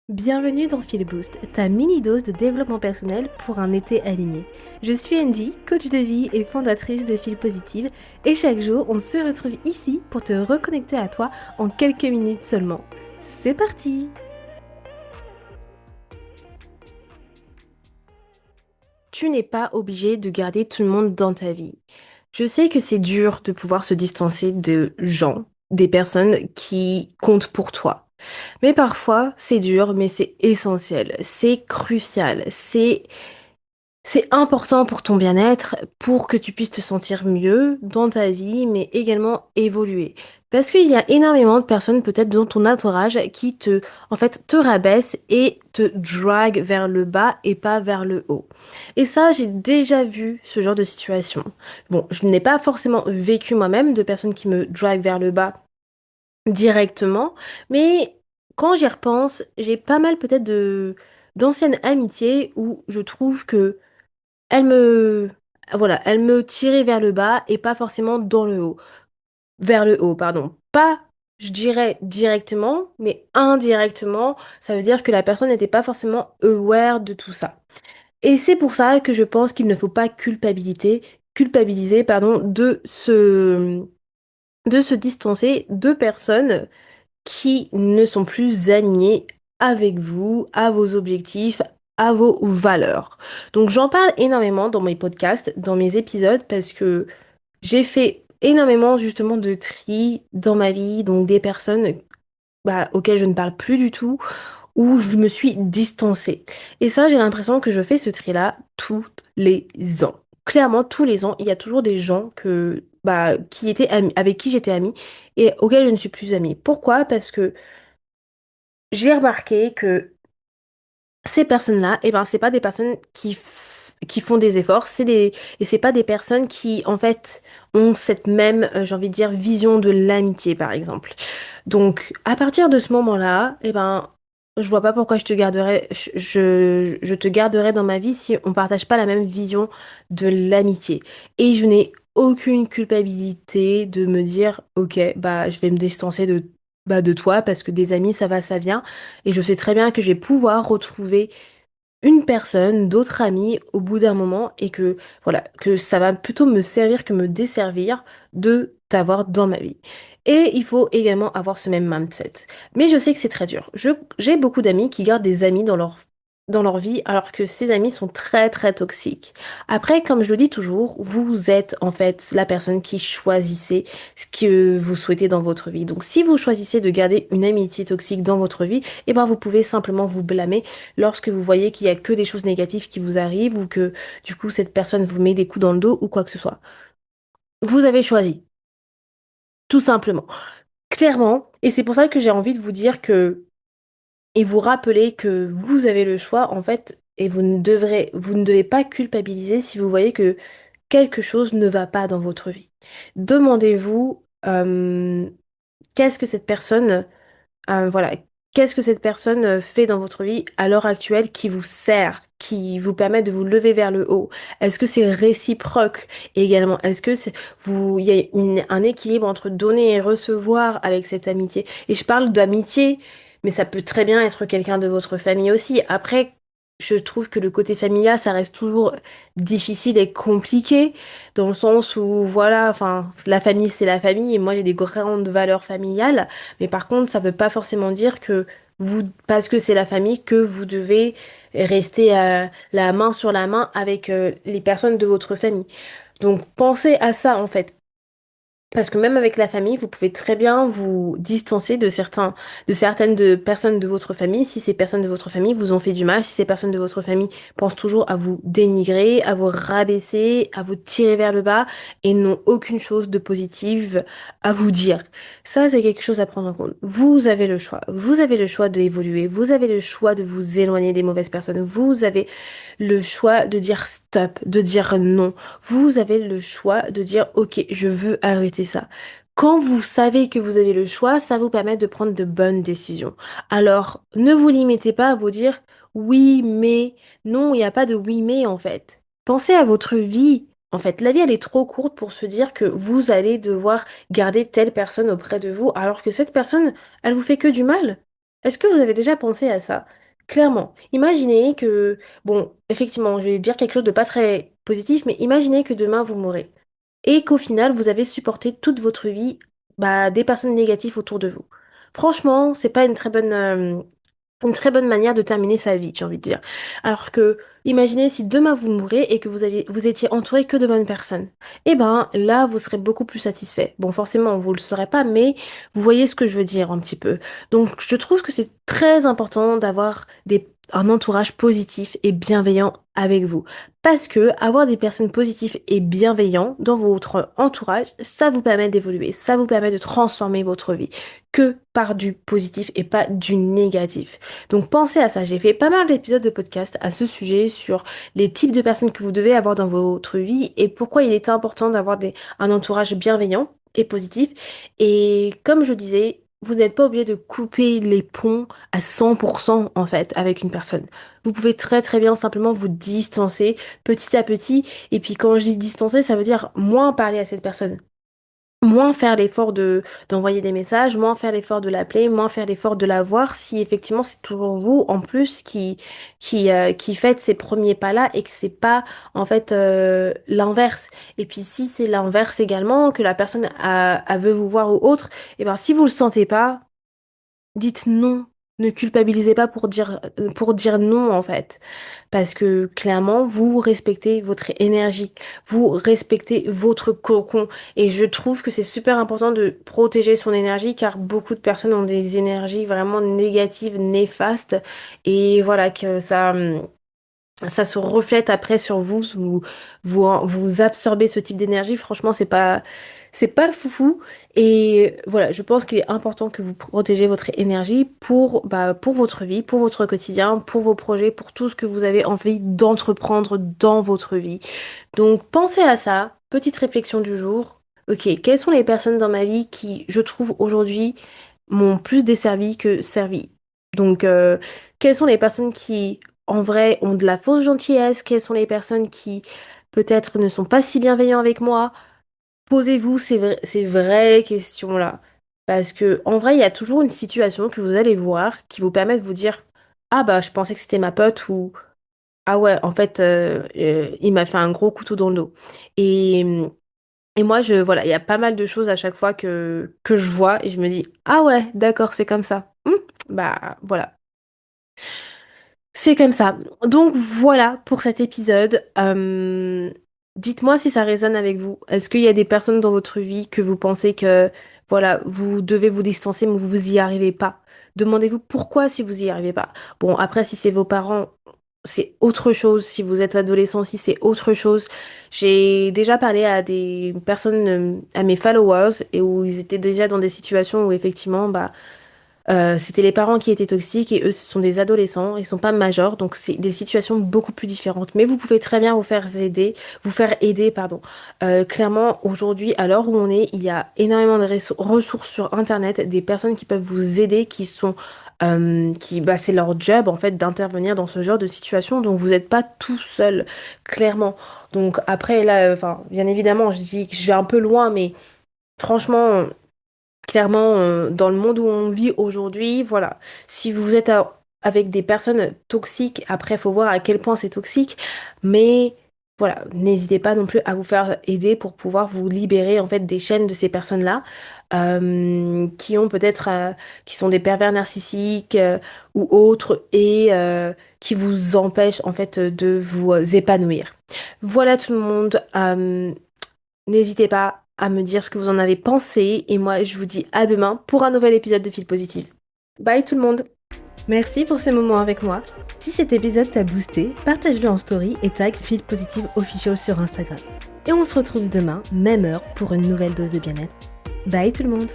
Bienvenue dans Feel Boost, ta mini-dose de développement personnel pour un été aligné. Je suis Andy, coach de vie et fondatrice de Feel Positive, et chaque jour, on se retrouve ici pour te reconnecter à toi en quelques minutes seulement. C'est parti! Tu n'es pas obligé de garder tout le monde dans ta vie. Je sais que c'est dur de pouvoir se distancer de gens, des personnes qui comptent pour toi. Mais parfois, c'est dur, mais c'est essentiel, c'est crucial, c'est important pour ton bien-être, pour que tu puisses te sentir mieux dans ta vie, mais également évoluer. Parce qu'il y a énormément de personnes, peut-être dans ton entourage, qui en fait, te rabaissent et te draguent vers le bas et pas vers le haut. Et ça, j'ai déjà vu ce genre de situation. Bon, je n'ai pas forcément vécu moi-même de personnes qui me draguent vers le bas directement, mais quand j'y repense, j'ai pas mal peut-être d'anciennes amitiés où je trouve que elle me, voilà, elle me tirait vers le bas et pas forcément dans le haut. Vers le haut, pardon. Pas, je dirais directement, mais indirectement, ça veut dire que la personne n'était pas forcément aware de tout ça. Et c'est pour ça que je pense qu'il ne faut pas culpabiliser, pardon, de se distancer de personnes qui ne sont plus alignés avec vous, à vos objectifs, à vos valeurs. Donc j'en parle énormément dans mes podcasts, dans mes épisodes, parce que j'ai fait énormément justement de tri dans ma vie, donc des personnes auxquelles je ne parle plus du tout, où je me suis distancée. Et ça, j'ai l'impression que je fais ce tri-là tous les ans. Clairement, tous les ans, il y a toujours des gens qui étaient avec qui j'étais amie et auxquels je ne suis plus amie. Pourquoi? Parce que j'ai remarqué que ces personnes-là, eh ben, c'est pas des personnes qui font des efforts, et c'est pas des personnes qui, en fait, ont cette même, j'ai envie de dire, vision de l'amitié, par exemple. Donc, à partir de ce moment-là, eh ben, je vois pas pourquoi je te garderais dans ma vie si on partage pas la même vision de l'amitié. Et je n'ai aucune culpabilité de me dire, ok, bah, je vais me distancer de toi parce que des amis, ça va, ça vient. Et je sais très bien que je vais pouvoir retrouver une personne, d'autres amis au bout d'un moment et que voilà, que ça va plutôt me servir que me desservir de t'avoir dans ma vie. Et il faut également avoir ce même mindset. Mais je sais que c'est très dur. J'ai beaucoup d'amis qui gardent des amis dans leur vie alors que ces amis sont très très toxiques. Après, comme je le dis toujours, vous êtes en fait la personne qui choisissez ce que vous souhaitez dans votre vie. Donc si vous choisissez de garder une amitié toxique dans votre vie, eh ben vous pouvez simplement vous blâmer lorsque vous voyez qu'il y a que des choses négatives qui vous arrivent ou que du coup cette personne vous met des coups dans le dos ou quoi que ce soit. Vous avez choisi, tout simplement. Clairement, et c'est pour ça que j'ai envie de vous dire que et vous rappeler que vous avez le choix en fait et vous ne devez pas culpabiliser si vous voyez que quelque chose ne va pas dans votre vie. Demandez-vous qu'est-ce que cette personne voilà. Qu'est-ce que cette personne fait dans votre vie à l'heure actuelle qui vous sert, qui vous permet de vous lever vers le haut? Est-ce que c'est réciproque également? Est-ce que il y a un équilibre entre donner et recevoir avec cette amitié? Et je parle d'amitié, mais ça peut très bien être quelqu'un de votre famille aussi. Après, je trouve que le côté familial, ça reste toujours difficile et compliqué dans le sens où, voilà, enfin, la famille, c'est la famille et moi, j'ai des grandes valeurs familiales. Mais par contre, ça veut pas forcément dire que parce que c'est la famille, que vous devez rester la main sur la main avec les personnes de votre famille. Donc, pensez à ça, en fait. Parce que même avec la famille, vous pouvez très bien vous distancer de certaines personnes de votre famille si ces personnes de votre famille vous ont fait du mal, si ces personnes de votre famille pensent toujours à vous dénigrer, à vous rabaisser, à vous tirer vers le bas et n'ont aucune chose de positive à vous dire. Ça, c'est quelque chose à prendre en compte. Vous avez le choix. Vous avez le choix d'évoluer. Vous avez le choix de vous éloigner des mauvaises personnes. Vous avez le choix de dire stop, de dire non. Vous avez le choix de dire ok, je veux arrêter ça. Quand vous savez que vous avez le choix, ça vous permet de prendre de bonnes décisions. Alors, ne vous limitez pas à vous dire oui, mais non, il n'y a pas de oui, mais en fait. Pensez à votre vie. En fait, la vie, elle est trop courte pour se dire que vous allez devoir garder telle personne auprès de vous alors que cette personne, elle vous fait que du mal. Est-ce que vous avez déjà pensé à ça? Clairement, imaginez que, bon, effectivement, je vais dire quelque chose de pas très positif, mais imaginez que demain vous mourrez et qu'au final vous avez supporté toute votre vie des personnes négatives autour de vous. Franchement, c'est pas une très bonne manière de terminer sa vie, j'ai envie de dire. Alors que, imaginez si demain vous mourrez et que vous étiez entouré que de bonnes personnes. Eh ben, là, vous serez beaucoup plus satisfait. Bon, forcément, vous le saurez pas, mais vous voyez ce que je veux dire un petit peu. Donc, je trouve que c'est très important d'avoir un entourage positif et bienveillant avec vous. Parce que avoir des personnes positives et bienveillantes dans votre entourage, ça vous permet d'évoluer, ça vous permet de transformer votre vie que par du positif et pas du négatif. Donc pensez à ça. J'ai fait pas mal d'épisodes de podcast à ce sujet sur les types de personnes que vous devez avoir dans votre vie et pourquoi il est important d'avoir un entourage bienveillant et positif. Et comme je disais, vous n'êtes pas obligé de couper les ponts à 100% en fait avec une personne. Vous pouvez très très bien simplement vous distancer petit à petit. Et puis quand je dis distancer, ça veut dire moins parler à cette personne. Moins faire l'effort d'envoyer des messages, moins faire l'effort de l'appeler, moins faire l'effort de la voir si effectivement c'est toujours vous en plus qui faites ces premiers pas-là et que c'est pas en fait l'inverse. Et puis si c'est l'inverse également, que la personne veut vous voir ou autre, et ben si vous le sentez pas, dites non. Ne culpabilisez pas pour dire non en fait. Parce que clairement, vous respectez votre énergie, vous respectez votre cocon. Et je trouve que c'est super important de protéger son énergie car beaucoup de personnes ont des énergies vraiment négatives, néfastes. Et voilà, que ça se reflète après sur vous, vous absorbez ce type d'énergie. Franchement, c'est pas foufou. Et voilà, je pense qu'il est important que vous protégez votre énergie pour votre vie, pour votre quotidien, pour vos projets, pour tout ce que vous avez envie d'entreprendre dans votre vie. Donc, pensez à ça. Petite réflexion du jour. Ok, quelles sont les personnes dans ma vie qui, je trouve, aujourd'hui, m'ont plus desservi que servi? Donc, quelles sont les personnes qui en vrai, ont de la fausse gentillesse, quelles sont les personnes qui peut-être ne sont pas si bienveillants avec moi. Posez-vous ces vraies questions-là. Parce que en vrai, il y a toujours une situation que vous allez voir qui vous permet de vous dire, ah bah je pensais que c'était ma pote ou ah ouais, en fait, il m'a fait un gros couteau dans le dos. Et, et moi, voilà, il y a pas mal de choses à chaque fois que je vois et je me dis, ah ouais, d'accord, c'est comme ça. Bah voilà. C'est comme ça. Donc voilà pour cet épisode. Dites-moi si ça résonne avec vous. Est-ce qu'il y a des personnes dans votre vie que vous pensez que voilà, vous devez vous distancer mais vous y arrivez pas? Demandez-vous pourquoi si vous y arrivez pas. Bon, après si c'est vos parents, c'est autre chose. Si vous êtes adolescent aussi, c'est autre chose. J'ai déjà parlé à des personnes, à mes followers, et où ils étaient déjà dans des situations où effectivement, c'était les parents qui étaient toxiques et eux, ce sont des adolescents, ils sont pas majeurs, donc c'est des situations beaucoup plus différentes. Mais vous pouvez très bien vous faire aider, pardon. Clairement, aujourd'hui, à l'heure où on est, il y a énormément de ressources sur Internet, des personnes qui peuvent vous aider, c'est leur job en fait d'intervenir dans ce genre de situation, donc vous n'êtes pas tout seul, clairement. Donc après là, enfin, bien évidemment, je dis que je vais un peu loin, mais franchement. Clairement, dans le monde où on vit aujourd'hui, voilà, si vous êtes avec des personnes toxiques, après, il faut voir à quel point c'est toxique, mais voilà, n'hésitez pas non plus à vous faire aider pour pouvoir vous libérer en fait des chaînes de ces personnes-là qui ont peut-être, qui sont des pervers narcissiques ou autres et qui vous empêchent en fait de vous épanouir. Voilà tout le monde. N'hésitez pas à me dire ce que vous en avez pensé et moi je vous dis à demain pour un nouvel épisode de Fil Positive. Bye tout le monde. Merci pour ce moment avec moi. Si cet épisode t'a boosté, partage-le en story et tag Fil Positive Official sur Instagram. Et on se retrouve demain, même heure, pour une nouvelle dose de bien-être. Bye tout le monde.